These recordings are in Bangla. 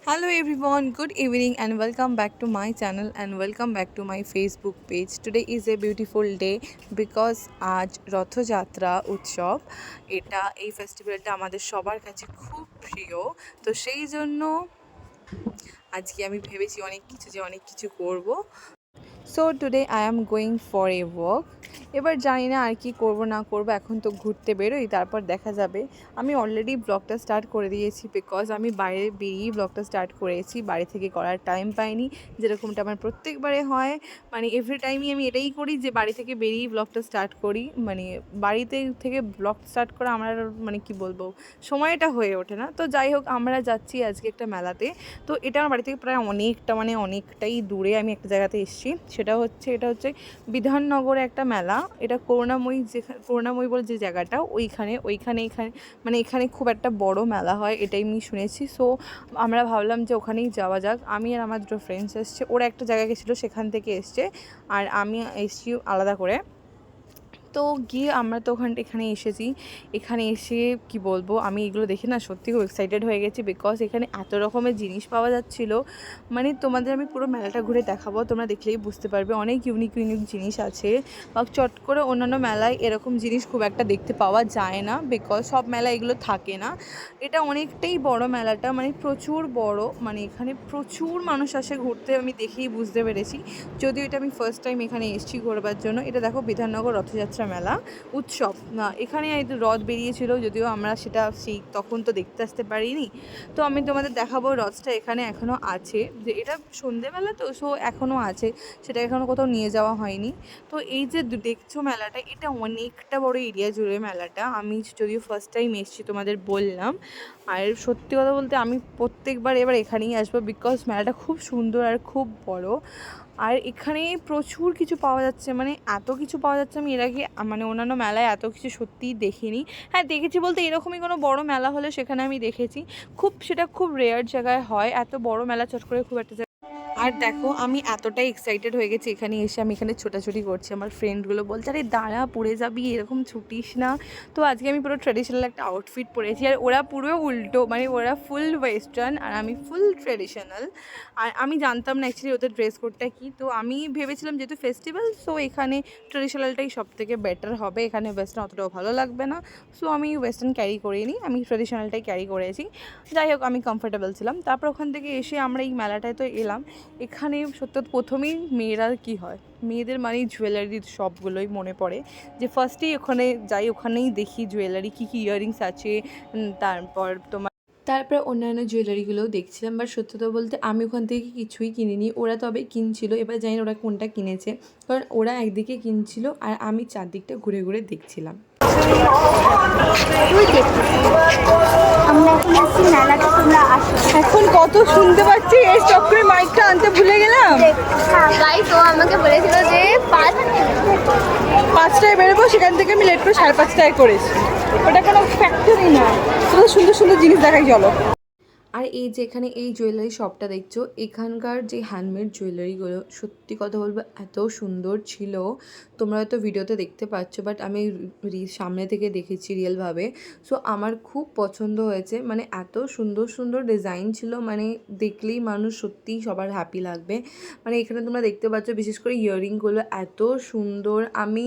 Hello everyone, good evening and welcome back to my channel and welcome back to my Facebook page. Today is a beautiful day because আজ রথযাত্রা উৎসব। এই ফেস্টিভ্যালটা আমাদের সবার কাছে খুব প্রিয়। তো সেই জন্য আজকে আমি ভেবেছি অনেক কিছু করব। So today I am going for a walk. এবার জানি না আর কি করব না করব, এখন তো ঘুরতে বেরোই, তারপর দেখা যাবে। আমি অলরেডি ব্লগটা স্টার্ট করে দিয়েছি বিকজ আমি বাইরে বেরিয়েই ব্লগটা স্টার্ট করেছি, বাড়ি থেকে করার টাইম পাইনি, যেরকমটা আমার প্রত্যেকবারে হয়। মানে এভরি টাইমই আমি এটাই করি যে বাড়ি থেকে বেরিয়েই ব্লগটা স্টার্ট করি। মানে বাড়িতে থেকে ব্লগ স্টার্ট করা আমার মানে কি বলবো, সময়টা হয়ে ওঠে না। তো যাই হোক, আমরা যাচ্ছি আজকে একটা মেলাতে। তো এটা আমার বাড়ি থেকে প্রায় অনেকটাই দূরে আমি একটা জায়গাতে এসেছি। এটা হচ্ছে বিধাননগরে একটা মেলা। এটা করুণাময়ী বলে যে জায়গাটা, এখানে খুব একটা বড় মেলা হয়, এটাই আমি শুনেছি। সো আমরা ভাবলাম যে ওখানেই যাওয়া যাক। আমি আর আমার দুটো ফ্রেন্ডস এসছে, ওরা একটা জায়গায় গেছিলো, সেখান থেকে এসছে, আর আমি এসছি আলাদা করে। তো গিয়ে আমরা তো এখানে এসেছি। এখানে এসে কি বলবো, আমি এগুলো দেখে না সত্যি খুব এক্সাইটেড হয়ে গেছি বিকজ এখানে এত রকমের জিনিস পাওয়া যাচ্ছিলো। মানে তোমাদের আমি পুরো মেলাটা ঘুরে দেখাবো, তোমরা দেখলেই বুঝতে পারবে। অনেক ইউনিক জিনিস আছে, বা চট করে অন্যান্য মেলায় এরকম জিনিস খুব একটা দেখতে পাওয়া যায় না বিকজ সব মেলায় এগুলো থাকে না। এটা অনেকটাই বড় মেলাটা, মানে প্রচুর বড়। মানে এখানে প্রচুর মানুষ আসে ঘুরতে, আমি দেখেই বুঝতে পেরেছি। যদিও এটা আমি ফার্স্ট টাইম এখানে এসেছি ঘোরবার জন্য। এটা দেখো, বিধাননগর রথযাত্রা মেলা উৎসব না, এখানে রথ বেরিয়েছিল, যদিও আমরা সেটা তখন তো দেখতে আসতে পারিনি। তো আমি তোমাদের দেখাবো, রথটা এখানে এখনও আছে, যে এটা সন্ধেবেলা তো, সো এখনও আছে, সেটা এখনও কোথাও নিয়ে যাওয়া হয়নি। তো এই যে দেখছো মেলাটা, এটা অনেকটা বড় এরিয়া জুড়ে মেলাটা। আমি যদিও ফার্স্ট টাইম এসেছি তোমাদের বললাম, আর সত্যি কথা বলতে আমি প্রত্যেকবার এবার এখানেই আসবো বিকজ মেলাটা খুব সুন্দর আর খুব বড়। আর এখানে প্রচুর কিছু পাওয়া যাচ্ছে, মানে এত কিছু পাওয়া যাচ্ছে, আমি এর আগে মানে অন্যান্য মেলায় এত কিছু সত্যিই দেখিনি। হ্যাঁ, দেখেছি বলতে এরকমই কোনো বড় মেলা হলে সেখানে আমি দেখেছি, সেটা খুব রেয়ার জায়গায় হয়। এত বড় মেলা চট করে খুব একটা। আর দেখো, আমি এতটাই এক্সাইটেড হয়ে গেছি এখানে এসে, আমি এখানে ছোটাছুটি করছি। আমার ফ্রেন্ডগুলো বলছে, আরে দাঁড়া, পড়ে যাবি, এরকম ছুটিস না। তো আজকে আমি পুরো ট্র্যাডিশনাল একটা আউটফিট পরেছি, আর ওরা পুরো উল্টো, মানে ওরা ফুল ওয়েস্টার্ন আর আমি ফুল ট্র্যাডিশনাল। আর আমি জানতাম না অ্যাকচুয়ালি ওদের ড্রেস কোডটা কী। তো আমি ভেবেছিলাম যেহেতু ফেস্টিভ্যাল, সো এখানে ট্র্যাডিশনালটাই সব থেকে বেটার হবে, এখানে ওয়েস্টার্ন অতটাও ভালো লাগবে না। সো আমি ওয়েস্টার্ন ক্যারি করিনি, আমি ট্র্যাডিশনালটাই ক্যারি করেছি। যাই হোক, আমি কমফোর্টেবল ছিলাম। তারপর ওখান থেকে এসে আমরা এই মেলাটায় তো এলাম। এখানে সত্য প্রথমেই মেয়েরা কি হয়, মেয়েদের মানেই জুয়েলারি সবগুলোই মনে পড়ে। যে ফার্স্টেই ওখানে যাই, ওখানেই দেখি জুয়েলারি কী ইয়াররিংস আছে। তারপর অন্যান্য জুয়েলারিগুলোও দেখছিলাম, বাট সত্যতা বলতে আমি ওখান থেকে কিছুই কিনিনি, ওরা তবে কিনছিল। এবার জানি ওরা কোনটা কিনেছে, কারণ ওরা একদিকে কিনছিল আর আমি চারদিকটা ঘুরে ঘুরে দেখছিলাম। এখন কত শুনতে পাচ্ছি, এই চক্রে মাইকটা আনতে ভুলে গেলাম। গাইস, ও আমাকে বলেছিল যে 5টায় বেরোবো, সেখান থেকে আমি লেট করে 5:30টায় করেছি। ওটা কোনো ফ্যাক্টরি না, শুধু সুন্দর সুন্দর জিনিস দেখাই, চলো। আর এই যে এখানে এই জুয়েলারি শপটা দেখছো, এখানকার যে হ্যান্ডমেড জুয়েলারিগুলো সত্যি কথা বলবো এত সুন্দর ছিল। তোমরা হয়তো ভিডিওতে দেখতে পাচ্ছ, বাট আমি সামনে থেকে দেখেছি রিয়েলভাবে। সো আমার খুব পছন্দ হয়েছে, মানে এত সুন্দর সুন্দর ডিজাইন ছিল, মানে দেখলেই মানুষ সত্যিই সবার হ্যাপি লাগবে। মানে এখানে তোমরা দেখতে পাচ্ছ, বিশেষ করে ইয়াররিংগুলো এত সুন্দর। আমি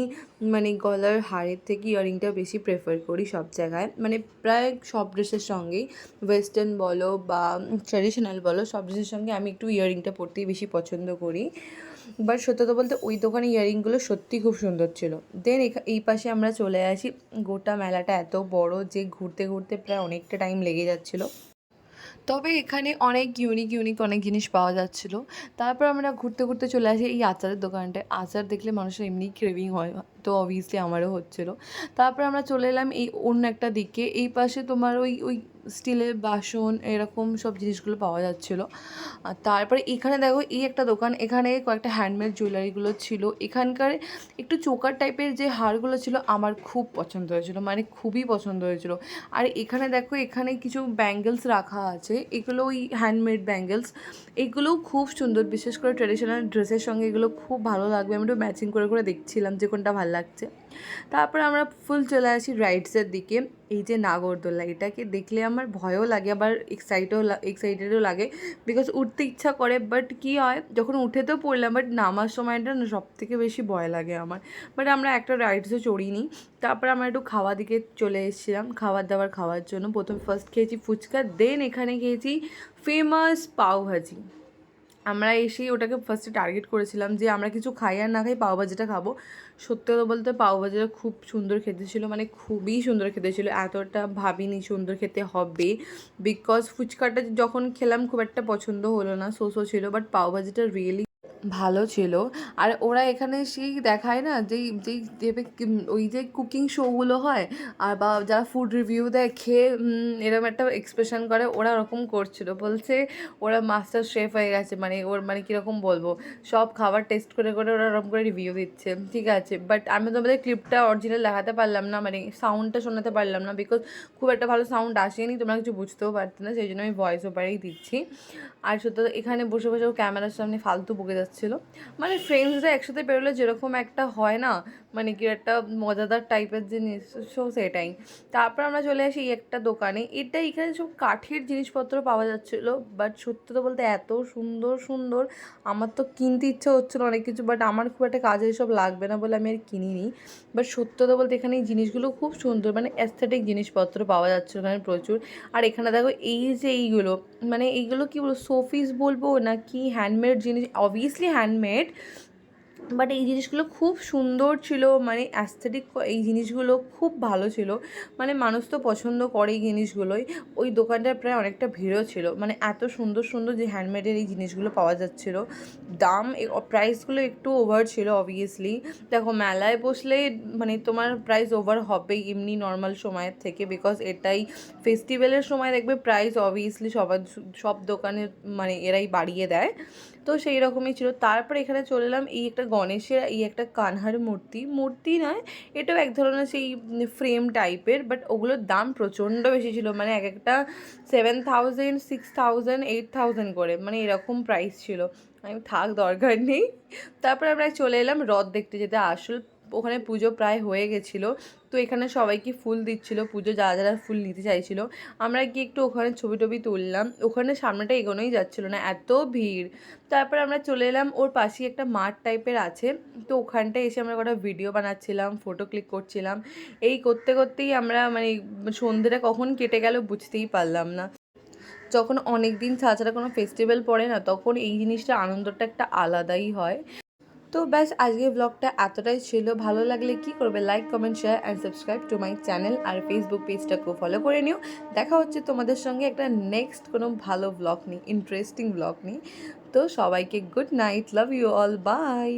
মানে গলার হারের থেকে ইয়াররিংটা বেশি প্রেফার করি সব জায়গায়, মানে প্রায় সব ড্রেসের সঙ্গেই, ওয়েস্টার্ন বলো বা ট্র্যাডিশনাল বলো, সব ড্রেসের সঙ্গে আমি একটু ইয়াররিংটা পরতেই বেশি পছন্দ করি। বাট সত্যি কথা বলতে ওই দোকানে ইয়াররিংগুলো সত্যি খুব সুন্দর ছিল। দেন এই পাশে আমরা চলে আসি। গোটা মেলাটা এত বড় যে ঘুরতে ঘুরতে প্রায় অনেকটা টাইম লেগে যাচ্ছিলো, তবে এখানে অনেক ইউনিক অনেক জিনিস পাওয়া যাচ্ছিল। তারপর আমরা ঘুরতে ঘুরতে চলে আসি এই আচারের দোকানটায়। আচার দেখলে মানুষের এমনি ক্রেভিং হয়, তো অবভিয়াসলি আমারও হচ্ছিলো। তারপর আমরা চলে এলাম এই অন্য একটা দিকে, এই পাশে তোমার ওই ওই স্টিলের বাসন এরকম সব জিনিসগুলো পাওয়া যাচ্ছিলো। আর তারপরে এখানে দেখো, এই একটা দোকান, এখানে কয়েকটা হ্যান্ডমেড জুয়েলারিগুলো ছিল। এখানকার একটু চোকার টাইপের যে হারগুলো ছিল আমার খুব পছন্দ হয়েছিল, মানে খুবই পছন্দ হয়েছিল। আর এখানে দেখো, এখানে কিছু ব্যাঙ্গেলস রাখা আছে, এগুলো ওই হ্যান্ডমেড ব্যাঙ্গেলস। এগুলোও খুব সুন্দর, বিশেষ করে ট্র্যাডিশনাল ড্রেসের সঙ্গে এগুলো খুব ভালো লাগবে। আমি একটু ম্যাচিং করে করে দেখছিলাম যে কোনটা ভালো ভালো লাগছে। তারপর আমরা ফুল চলে আসি রাইডসের দিকে। এই যে নাগরদোল্লা, এটাকে দেখলে আমার ভয়ও লাগে আবার এক্সাইটেডও লাগে, বিকজ উঠতে ইচ্ছা করে, বাট কী হয় যখন উঠে তো পড়লাম, বাট নামার সময়টা না সব থেকে বেশি ভয় লাগে আমার। বাট আমরা একটা রাইডসও চড়িনি। তারপর আমরা একটু খাওয়া দিকে চলে এসেছিলাম, খাবার দাবার খাওয়ার জন্য। প্রথমে ফার্স্ট খেয়েছি ফুচকা, দেন এখানে খেয়েছি ফেমাস পাওভাজি। আমরা এসেই ওটাকে ফার্স্টে টার্গেট করেছিলাম যে আমরা কিছু খাই আর না খাই, পাওভাজিটা খাবো। সত্যি কথা বলতে পাওভাজিটা খুব সুন্দর খেতে ছিল, মানে খুবই সুন্দর খেতে ছিল, এতটা ভাবিনি সুন্দর খেতে হবে। বিকজ ফুচকাটা যখন খেলাম খুব একটা পছন্দ হলো না, সো ছিল, বাট পাওভাজিটা রিয়েলি ভালো ছিল। আর ওরা এখানে সেই দেখায় না যেই যেই দেবে ওই যে কুকিং শোগুলো হয়, আর বা যারা ফুড রিভিউ দেয় খেয়ে এরকম একটা এক্সপ্রেশন করে, ওরা ওরকম করছিল, বলছে ওরা মাস্টার শেফ হয়ে গেছে, মানে ওর মানে কীরকম বলবো, সব খাবার টেস্ট করে করে ওরা ওরকম করে রিভিউ দিচ্ছে, ঠিক আছে। বাট আমি তোমাদের ক্লিপটা অরিজিনাল দেখাতে পারলাম না, মানে সাউন্ডটা শোনাতে পারলাম না, বিকজ খুব একটা ভালো সাউন্ড আসেনি, তোমরা কিছু বুঝতেও পারতে না, সেই জন্য আমি ভয়েস ওভারেই দিচ্ছি। আর সত্যি এখানে বসে বসে ক্যামেরার সামনে ফালতু বকে যাচ্ছিলো, মানে ফ্রেন্ডসরা একসাথে বেরোলে যেরকম একটা হয় না, মানে কি একটা মজাদার টাইপের জিনিস, সো সেটাই। তারপর আমরা চলে আসি এই একটা দোকানে, এটা এখানে সব কাঠের জিনিসপত্র পাওয়া যাচ্ছিলো, বাট সত্যি তো বলতে এত সুন্দর সুন্দর, আমার তো কিনতে ইচ্ছা হচ্ছিলো অনেক কিছু, বাট আমার খুব একটা কাজে এসব লাগবে না বলে আমি আর কিনিনি। বাট সত্যি তো বলতে এখানে এই জিনিসগুলো খুব সুন্দর, মানে অ্যাস্থেটিক জিনিসপত্র পাওয়া যাচ্ছিলো এখানে প্রচুর। আর এখানে দেখো এই যে এইগুলো, মানে এইগুলো কী বলবো, শোপিস বলবো না কি, হ্যান্ডমেড জিনিস, অবভিয়াসলি হ্যান্ডমেড, বাট এই জিনিসগুলো খুব সুন্দর ছিল, মানে অ্যাস্থেটিক, এই জিনিসগুলো খুব ভালো ছিল, মানে মানুষ তো পছন্দ করে এই জিনিসগুলোই। ওই দোকানটার প্রায় অনেকটা ভিড়ও ছিল, মানে এত সুন্দর সুন্দর যে হ্যান্ডমেডের এই জিনিসগুলো পাওয়া যাচ্ছিলো। দাম প্রাইসগুলো একটু ওভার ছিল অবভিয়াসলি, দেখো মেলায় বসলে মানে তোমার প্রাইস ওভার হবেই এমনি নর্মাল সময়ের থেকে, বিকজ এটাই ফেস্টিভ্যালের সময় দেখবে প্রাইস অবভিয়াসলি সব দোকানে মানে এরাই বাড়িয়ে দেয়, তো সেই রকমই ছিল। তারপর এখানে চলে এলাম এই একটা গণেশের, এই একটা কানহার মূর্তি নয়, এটাও এক ধরনের সেই ফ্রেম টাইপের, বাট ওগুলোর দাম প্রচণ্ড বেশি ছিল, মানে এক একটা 7,000, 6,000, 8,000 করে, মানে এরকম প্রাইস ছিল। আমি থাক, দরকার নেই। তারপর আমরা চলে এলাম রথ দেখতে, যেতে আসল ওখানে পুজো প্রায় হয়ে গেছিলো, তো এখানে সবাইকে ফুল দিচ্ছিলো, পুজো যারা যারা ফুল নিতে চাইছিলো, আমরা গিয়ে একটু ওখানে ছবি টবি তুললাম, ওখানে সামনেটা এগোনোই যাচ্ছিলো না, এত ভিড়। তারপর আমরা চলে এলাম ওর পাশেই একটা মাঠ টাইপের আছে, তো ওখানটায় এসে আমরা কটা ভিডিও বানাচ্ছিলাম, ফটো ক্লিক করছিলাম, এই করতে করতেই আমরা মানে সন্ধ্যেটা কখন কেটে গেল বুঝতেই পারলাম না। যখন অনেক দিন ছাড়া কোনো ফেস্টিভ্যাল পড়ে না, তখন এই জিনিসটা আনন্দটা একটা আলাদাই হয়। তো ব্যাস আজকের ব্লগটা এতটাই ছিল, ভালো লাগলে কি করবে, like comment share and subscribe to my channel, আর ফেসবুক পেজটাকেও ফলো করে নিও। দেখা হচ্ছে তোমাদের সঙ্গে একটা নেক্সট কোনো ভালো ব্লগ নিয়ে, ইন্টারেস্টিং ব্লগ নিয়ে। তো সবাইকে good night, love you all, by.